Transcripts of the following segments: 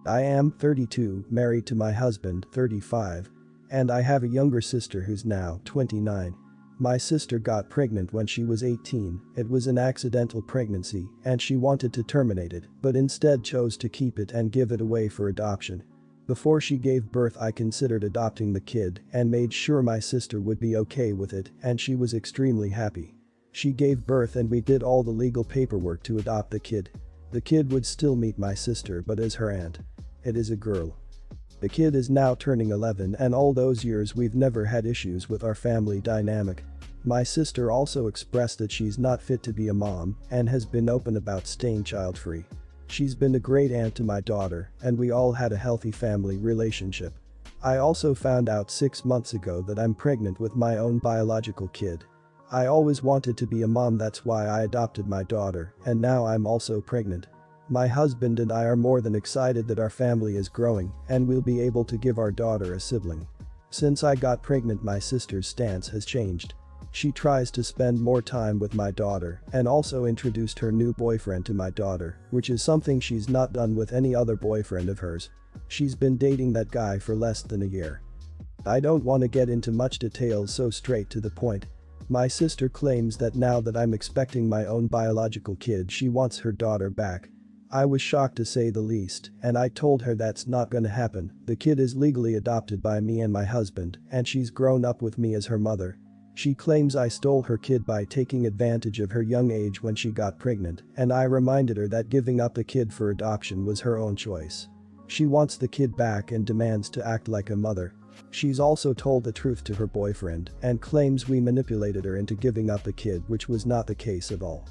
I am 32, married to my husband, 35. And I have a younger sister who's now 29. My sister got pregnant when she was 18, it was an accidental pregnancy and she wanted to terminate it but instead chose to keep it and give it away for adoption. Before she gave birth I considered adopting the kid and made sure my sister would be okay with it and she was extremely happy. She gave birth and we did all the legal paperwork to adopt the kid. The kid would still meet my sister but as her aunt. It is a girl. The kid is now turning 11 and all those years we've never had issues with our family dynamic. My sister also expressed that she's not fit to be a mom and has been open about staying child-free. She's been a great aunt to my daughter and we all had a healthy family relationship. I also found out 6 months ago that I'm pregnant with my own biological kid. I always wanted to be a mom, that's why I adopted my daughter and now I'm also pregnant. My husband and I are more than excited that our family is growing and we'll be able to give our daughter a sibling. Since I got pregnant my sister's stance has changed. She tries to spend more time with my daughter and also introduced her new boyfriend to my daughter, which is something she's not done with any other boyfriend of hers. She's been dating that guy for less than a year. I don't want to get into much details, so straight to the point. My sister claims that now that I'm expecting my own biological kid she wants her daughter back. I was shocked to say the least and I told her that's not gonna happen. The kid is legally adopted by me and my husband and she's grown up with me as her mother. She claims I stole her kid by taking advantage of her young age when she got pregnant and I reminded her that giving up the kid for adoption was her own choice. She wants the kid back and demands to act like a mother. She's also told the truth to her boyfriend and claims we manipulated her into giving up the kid, which was not the case at all.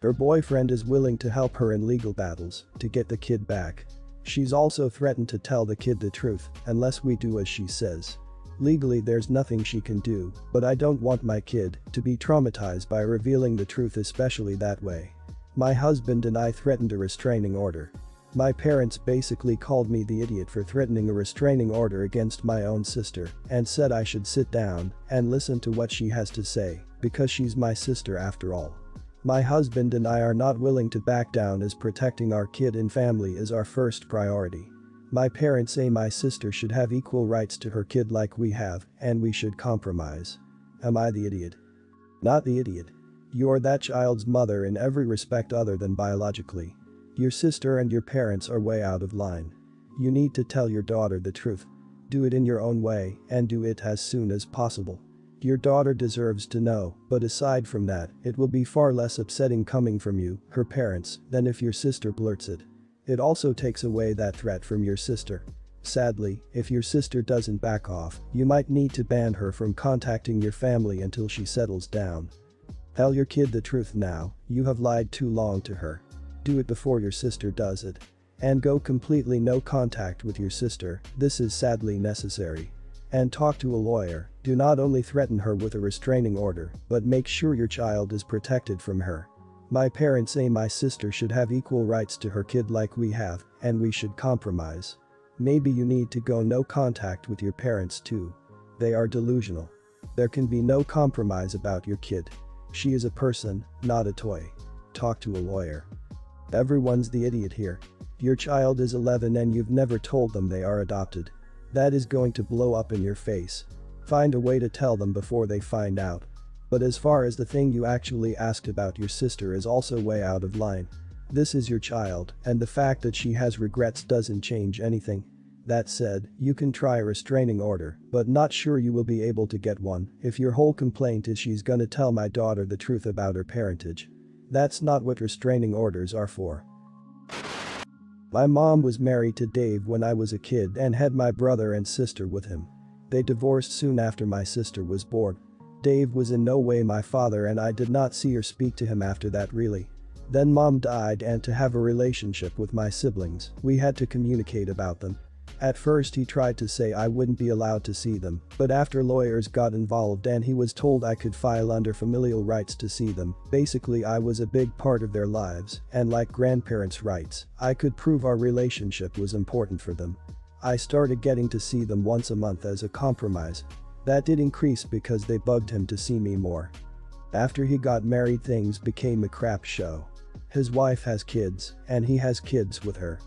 Her boyfriend is willing to help her in legal battles to get the kid back. She's also threatened to tell the kid the truth unless we do as she says. Legally there's nothing she can do, but I don't want my kid to be traumatized by revealing the truth, especially that way. My husband and I threatened a restraining order. My parents basically called me the idiot for threatening a restraining order against my own sister and said I should sit down and listen to what she has to say because she's my sister after all. My husband and I are not willing to back down as protecting our kid and family is our first priority. My parents say my sister should have equal rights to her kid like we have and we should compromise. Am I the idiot? Not the idiot. You're that child's mother in every respect other than biologically. Your sister and your parents are way out of line. You need to tell your daughter the truth. Do it in your own way and do it as soon as possible. Your daughter deserves to know, but aside from that, it will be far less upsetting coming from you, her parents, than if your sister blurts it. It also takes away that threat from your sister. Sadly, if your sister doesn't back off, you might need to ban her from contacting your family until she settles down. Tell your kid the truth now, you have lied too long to her. Do it before your sister does it. And go completely no contact with your sister, this is sadly necessary. And talk to a lawyer, do not only threaten her with a restraining order, but make sure your child is protected from her. My parents say my sister should have equal rights to her kid like we have, and we should compromise. Maybe you need to go no contact with your parents too. They are delusional. There can be no compromise about your kid. She is a person, not a toy. Talk to a lawyer. Everyone's the idiot here. Your child is 11 and you've never told them they are adopted. That is going to blow up in your face. Find a way to tell them before they find out. But as far as the thing you actually asked about your sister is also way out of line. This is your child, and the fact that she has regrets doesn't change anything. That said, you can try a restraining order, but not sure you will be able to get one if your whole complaint is she's gonna tell my daughter the truth about her parentage. That's not what restraining orders are for. My mom was married to Dave when I was a kid and had my brother and sister with him. They divorced soon after my sister was born. Dave was in no way my father and I did not see or speak to him after that really. Then mom died and to have a relationship with my siblings, we had to communicate about them. At first he tried to say I wouldn't be allowed to see them, but after lawyers got involved and he was told I could file under familial rights to see them, basically I was a big part of their lives, and like grandparents' rights, I could prove our relationship was important for them. I started getting to see them once a month as a compromise. That did increase because they bugged him to see me more. After he got married things became a crap show. His wife has kids, and he has kids with her.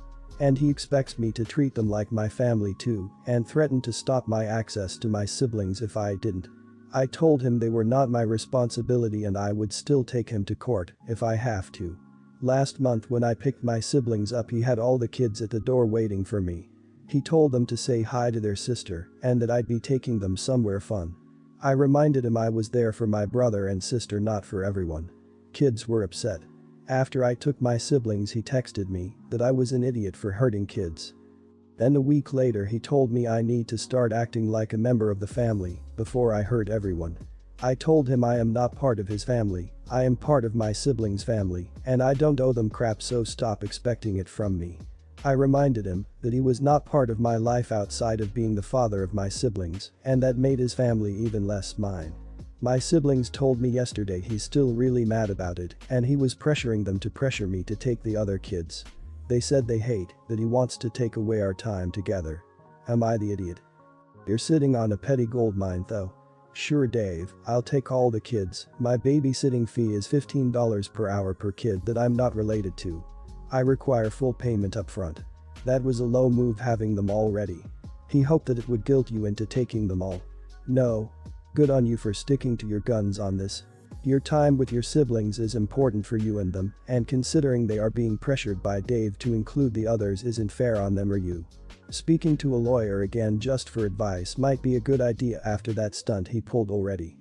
And he expects me to treat them like my family too, and threatened to stop my access to my siblings if I didn't. I told him they were not my responsibility and I would still take him to court if I have to. Last month when I picked my siblings up, he had all the kids at the door waiting for me. He told them to say hi to their sister and that I'd be taking them somewhere fun. I reminded him I was there for my brother and sister, not for everyone. Kids were upset. After I took my siblings, he texted me that I was an idiot for hurting kids. Then a week later he told me I need to start acting like a member of the family before I hurt everyone. I told him I am not part of his family, I am part of my siblings' family, and I don't owe them crap, so stop expecting it from me. I reminded him that he was not part of my life outside of being the father of my siblings, and that made his family even less mine. My siblings told me yesterday he's still really mad about it and he was pressuring them to pressure me to take the other kids. They said they hate that he wants to take away our time together. Am I the idiot? You're sitting on a petty goldmine though. Sure Dave, I'll take all the kids, my babysitting fee is $15 per hour per kid that I'm not related to. I require full payment up front. That was a low move having them all ready. He hoped that it would guilt you into taking them all. No. Good on you for sticking to your guns on this. Your time with your siblings is important for you and them, and considering they are being pressured by Dave to include the others isn't fair on them or you. Speaking to a lawyer again just for advice might be a good idea after that stunt he pulled already.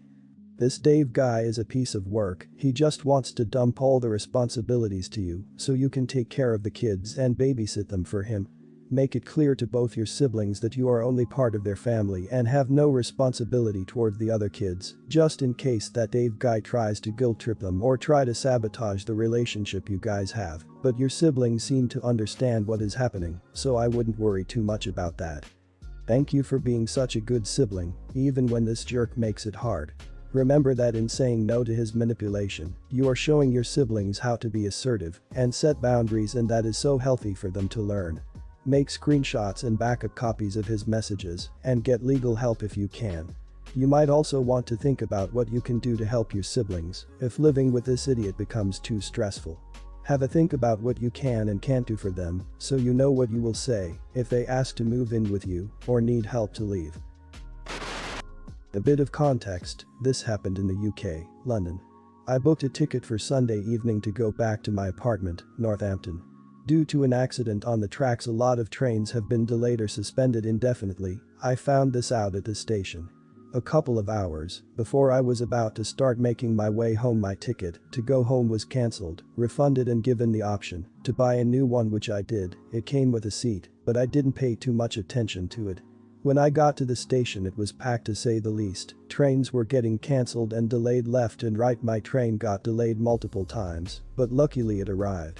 This Dave guy is a piece of work, he just wants to dump all the responsibilities to you so you can take care of the kids and babysit them for him. Make it clear to both your siblings that you are only part of their family and have no responsibility toward the other kids, just in case that Dave guy tries to guilt trip them or try to sabotage the relationship you guys have, but your siblings seem to understand what is happening, so I wouldn't worry too much about that. Thank you for being such a good sibling, even when this jerk makes it hard. Remember that in saying no to his manipulation, you are showing your siblings how to be assertive and set boundaries, and that is so healthy for them to learn. Make screenshots and backup copies of his messages and get legal help if you can. You might also want to think about what you can do to help your siblings if living with this idiot becomes too stressful. Have a think about what you can and can't do for them so you know what you will say if they ask to move in with you or need help to leave. A bit of context, this happened in the UK, London. I booked a ticket for Sunday evening to go back to my apartment, Northampton. Due to an accident on the tracks, a lot of trains have been delayed or suspended indefinitely. I found this out at the station. A couple of hours before I was about to start making my way home, my ticket to go home was cancelled, refunded and given the option to buy a new one, which I did. It came with a seat, but I didn't pay too much attention to it. When I got to the station it was packed to say the least. Trains were getting cancelled and delayed left and right. My train got delayed multiple times, but luckily it arrived.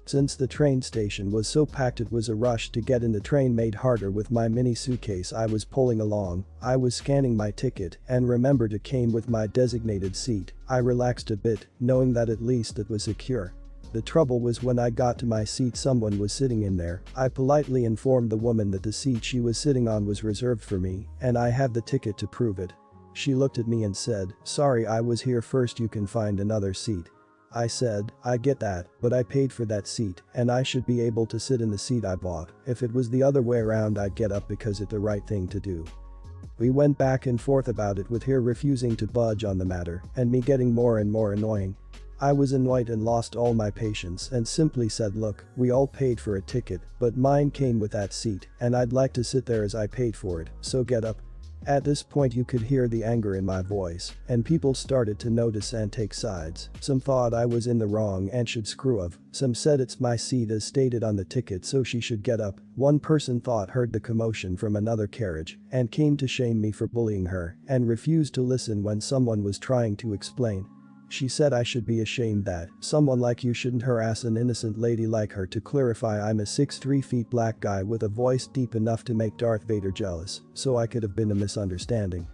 Since the train station was so packed, it was a rush to get in. The train made harder with my mini suitcase I was pulling along. I was scanning my ticket and remembered it came with my designated seat. I relaxed a bit, knowing that at least it was secure. The trouble was when I got to my seat someone was sitting in there. I politely informed the woman that the seat she was sitting on was reserved for me and I have the ticket to prove it. She looked at me and said, "Sorry, I was here first, you can find another seat." I said, "I get that, but I paid for that seat and I should be able to sit in the seat I bought. If it was the other way around I'd get up because it's the right thing to do." We went back and forth about it, with her refusing to budge on the matter and me getting more and more annoying. I was annoyed and lost all my patience and simply said, "Look, we all paid for a ticket, but mine came with that seat and I'd like to sit there as I paid for it, so get up." At this point you could hear the anger in my voice, and people started to notice and take sides. Some thought I was in the wrong and should screw up. Some said it's my seat as stated on the ticket, so she should get up. One person heard the commotion from another carriage and came to shame me for bullying her and refused to listen when someone was trying to explain. She said I should be ashamed that someone like you shouldn't harass an innocent lady like her. To clarify, I'm a 6'3" black guy with a voice deep enough to make Darth Vader jealous, so I could have been a misunderstanding.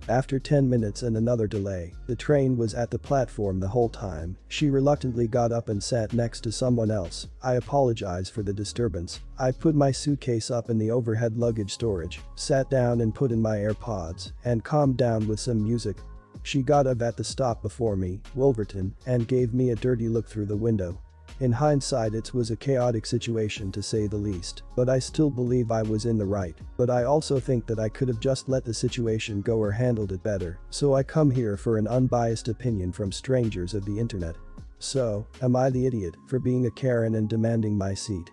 After 10 minutes and another delay, the train was at the platform the whole time. She reluctantly got up and sat next to someone else. I apologize for the disturbance. I put my suitcase up in the overhead luggage storage, sat down and put in my AirPods, and calmed down with some music. She got up at the stop before me, Wolverton, and gave me a dirty look through the window. In hindsight, it was a chaotic situation to say the least, but I still believe I was in the right, but I also think that I could have just let the situation go or handled it better, so I come here for an unbiased opinion from strangers of the internet. So, am I the idiot for being a Karen and demanding my seat?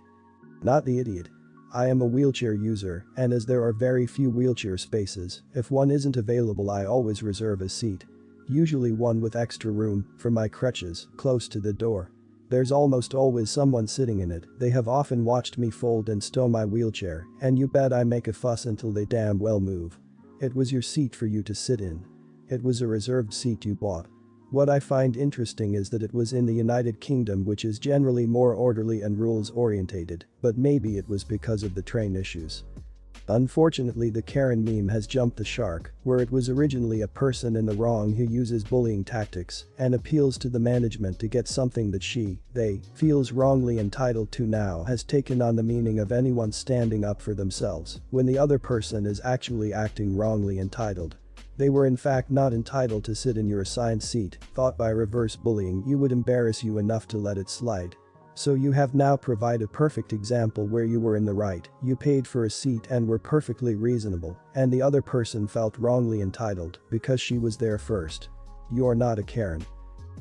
Not the idiot. I am a wheelchair user, and as there are very few wheelchair spaces, if one isn't available I always reserve a seat. Usually one with extra room, for my crutches, close to the door. There's almost always someone sitting in it. They have often watched me fold and stow my wheelchair, and you bet I make a fuss until they damn well move. It was your seat for you to sit in. It was a reserved seat you bought. What I find interesting is that it was in the United Kingdom, which is generally more orderly and rules orientated, but maybe it was because of the train issues. Unfortunately, the Karen meme has jumped the shark, where it was originally a person in the wrong who uses bullying tactics and appeals to the management to get something that they feels wrongly entitled to now has taken on the meaning of anyone standing up for themselves when the other person is actually acting wrongly entitled. They were in fact not entitled to sit in your assigned seat, thought by reverse bullying you would embarrass you enough to let it slide. So you have now provided a perfect example where you were in the right, you paid for a seat and were perfectly reasonable, and the other person felt wrongly entitled because she was there first. You're not a Karen.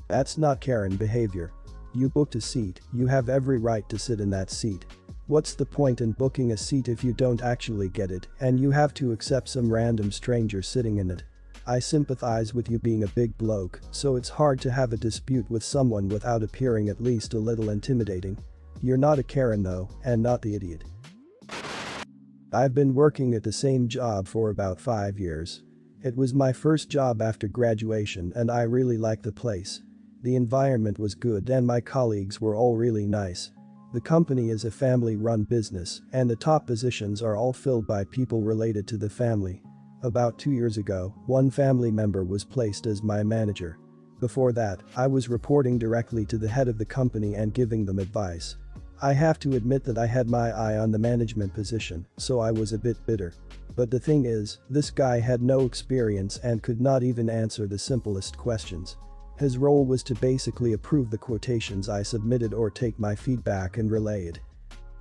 That's not Karen behavior. You booked a seat, you have every right to sit in that seat. What's the point in booking a seat if you don't actually get it and you have to accept some random stranger sitting in it? I sympathize with you being a big bloke, so it's hard to have a dispute with someone without appearing at least a little intimidating. You're not a Karen though, and not the idiot. I've been working at the same job for about 5 years. It was my first job after graduation and I really liked the place. The environment was good and my colleagues were all really nice. The company is a family-run business and the top positions are all filled by people related to the family. About 2 years ago, one family member was placed as my manager. Before that, I was reporting directly to the head of the company and giving them advice. I have to admit that I had my eye on the management position, so I was a bit bitter. But the thing is, this guy had no experience and could not even answer the simplest questions. His role was to basically approve the quotations I submitted or take my feedback and relay it.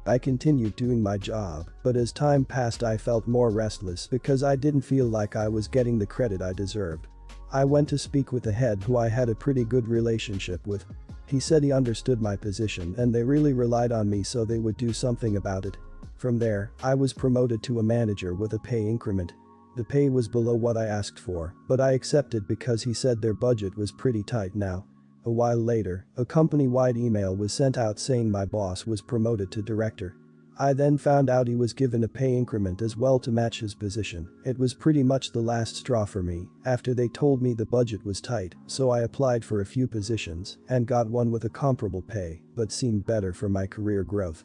I continued doing my job, but as time passed I felt more restless because I didn't feel like I was getting the credit I deserved. I went to speak with the head who I had a pretty good relationship with. He said he understood my position and they really relied on me so they would do something about it. From there, I was promoted to a manager with a pay increment. The pay was below what I asked for, but I accepted because he said their budget was pretty tight now. A while later, a company-wide email was sent out saying my boss was promoted to director. I then found out he was given a pay increment as well to match his position. It was pretty much the last straw for me after they told me the budget was tight, so I applied for a few positions and got one with a comparable pay but seemed better for my career growth.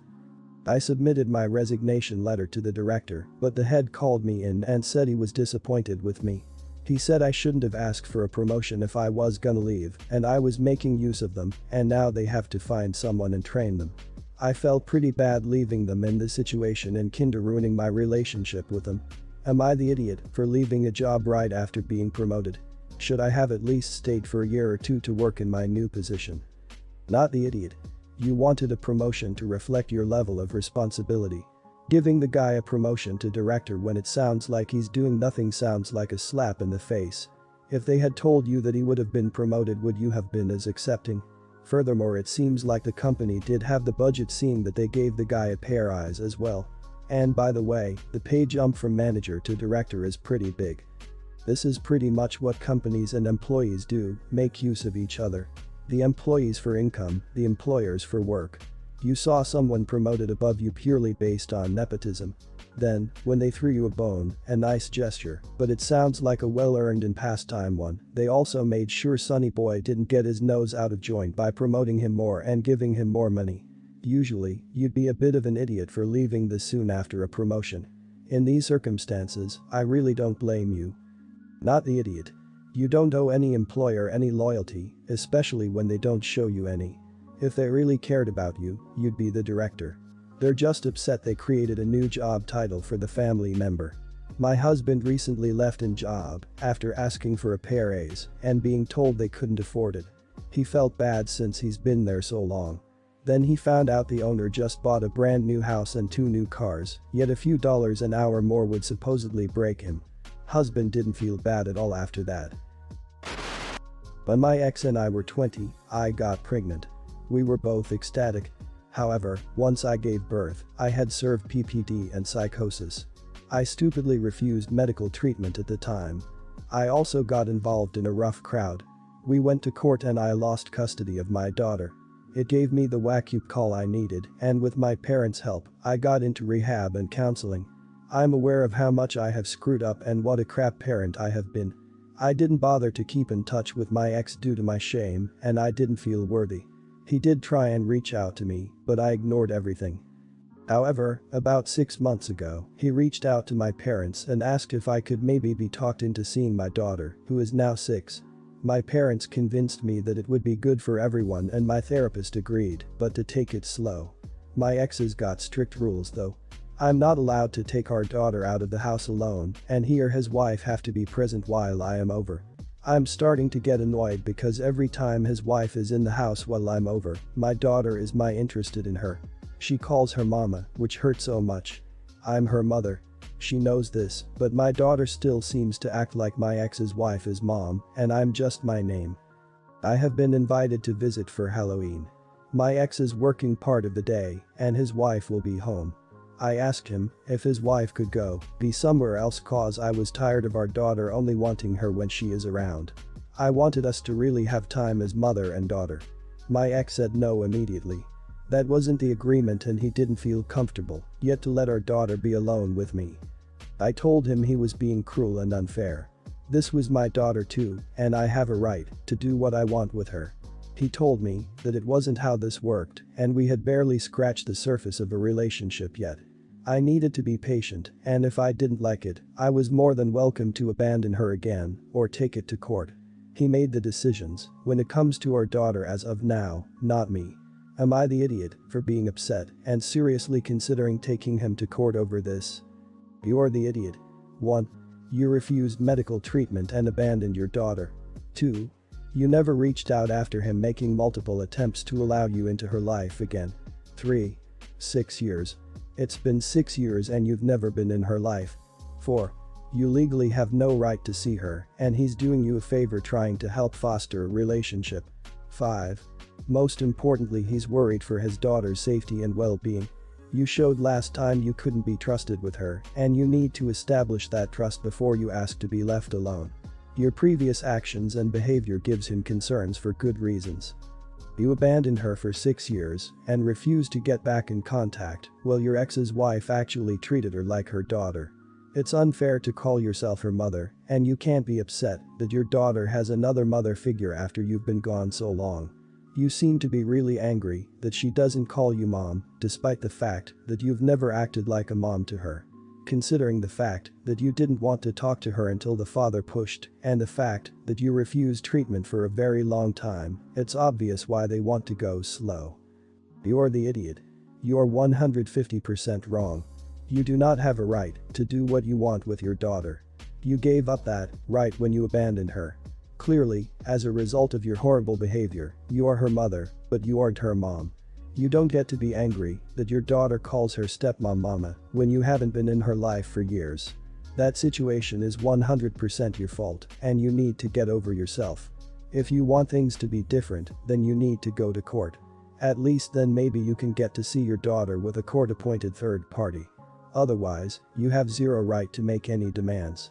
I submitted my resignation letter to the director, but the head called me in and said he was disappointed with me. He said I shouldn't have asked for a promotion if I was gonna leave, and I was making use of them, and now they have to find someone and train them. I felt pretty bad leaving them in this situation and kinda ruining my relationship with them. Am I the idiot for leaving a job right after being promoted? Should I have at least stayed for a year or two to work in my new position? Not the idiot. You wanted a promotion to reflect your level of responsibility. Giving the guy a promotion to director when it sounds like he's doing nothing sounds like a slap in the face. If they had told you that he would have been promoted, would you have been as accepting? Furthermore, it seems like the company did have the budget seeing that they gave the guy a pay rise as well. And by the way, the pay jump from manager to director is pretty big. This is pretty much what companies and employees do, make use of each other. The employees for income, the employers for work. You saw someone promoted above you purely based on nepotism. Then, when they threw you a bone, a nice gesture, but it sounds like a well-earned and pastime one, they also made sure Sonny Boy didn't get his nose out of joint by promoting him more and giving him more money. Usually, you'd be a bit of an idiot for leaving this soon after a promotion. In these circumstances, I really don't blame you. Not the idiot. You don't owe any employer any loyalty, especially when they don't show you any. If they really cared about you, you'd be the director. They're just upset they created a new job title for the family member. My husband recently left in job after asking for a pay raise and being told they couldn't afford it. He felt bad since he's been there so long. Then he found out the owner just bought a brand new house and 2 new cars, yet a few dollars an hour more would supposedly break him. Husband didn't feel bad at all after that. When my ex and I were 20, I got pregnant. We were both ecstatic. However, once I gave birth, I had served PPD and psychosis. I stupidly refused medical treatment at the time. I also got involved in a rough crowd. We went to court and I lost custody of my daughter. It gave me the wake-up call I needed, and with my parents' help, I got into rehab and counseling. I'm aware of how much I have screwed up and what a crap parent I have been. I didn't bother to keep in touch with my ex due to my shame, and I didn't feel worthy. He did try and reach out to me, but I ignored everything. However, about 6 months ago, he reached out to my parents and asked if I could maybe be talked into seeing my daughter, who is now 6. My parents convinced me that it would be good for everyone and my therapist agreed, but to take it slow. My ex's got strict rules though. I'm not allowed to take our daughter out of the house alone, and he or his wife have to be present while I am over. I'm starting to get annoyed because every time his wife is in the house while I'm over, my daughter is interested in her. She calls her mama, which hurts so much. I'm her mother. She knows this, but my daughter still seems to act like my ex's wife is mom, and I'm just my name. I have been invited to visit for Halloween. My ex is working part of the day, and his wife will be home. I asked him if his wife could be somewhere else cause I was tired of our daughter only wanting her when she is around. I wanted us to really have time as mother and daughter. My ex said no immediately. That wasn't the agreement and he didn't feel comfortable yet to let our daughter be alone with me. I told him he was being cruel and unfair. This was my daughter too, and I have a right to do what I want with her. He told me that it wasn't how this worked, and we had barely scratched the surface of a relationship yet. I needed to be patient, and if I didn't like it, I was more than welcome to abandon her again or take it to court. He made the decisions when it comes to our daughter as of now, not me. Am I the idiot for being upset and seriously considering taking him to court over this? You're the idiot. 1. You refused medical treatment and abandoned your daughter. 2. You never reached out after him making multiple attempts to allow you into her life again. 3. 6 years. It's been 6 years and you've never been in her life. 4. You legally have no right to see her and he's doing you a favor trying to help foster a relationship. 5. Most importantly, he's worried for his daughter's safety and well-being. You showed last time you couldn't be trusted with her, and you need to establish that trust before you ask to be left alone. Your previous actions and behavior gives him concerns for good reasons. You abandoned her for 6 years and refused to get back in contact while your ex's wife actually treated her like her daughter. It's unfair to call yourself her mother, and you can't be upset that your daughter has another mother figure after you've been gone so long. You seem to be really angry that she doesn't call you mom, despite the fact that you've never acted like a mom to her. Considering the fact that you didn't want to talk to her until the father pushed, and the fact that you refused treatment for a very long time, it's obvious why they want to go slow. You're the idiot. You're 150% wrong. You do not have a right to do what you want with your daughter. You gave up that right when you abandoned her. Clearly, as a result of your horrible behavior, you are her mother, but you aren't her mom. You don't get to be angry that your daughter calls her stepmom mama when you haven't been in her life for years. That situation is 100% your fault, and you need to get over yourself. If you want things to be different, then you need to go to court. At least then maybe you can get to see your daughter with a court-appointed third party. Otherwise, you have zero right to make any demands.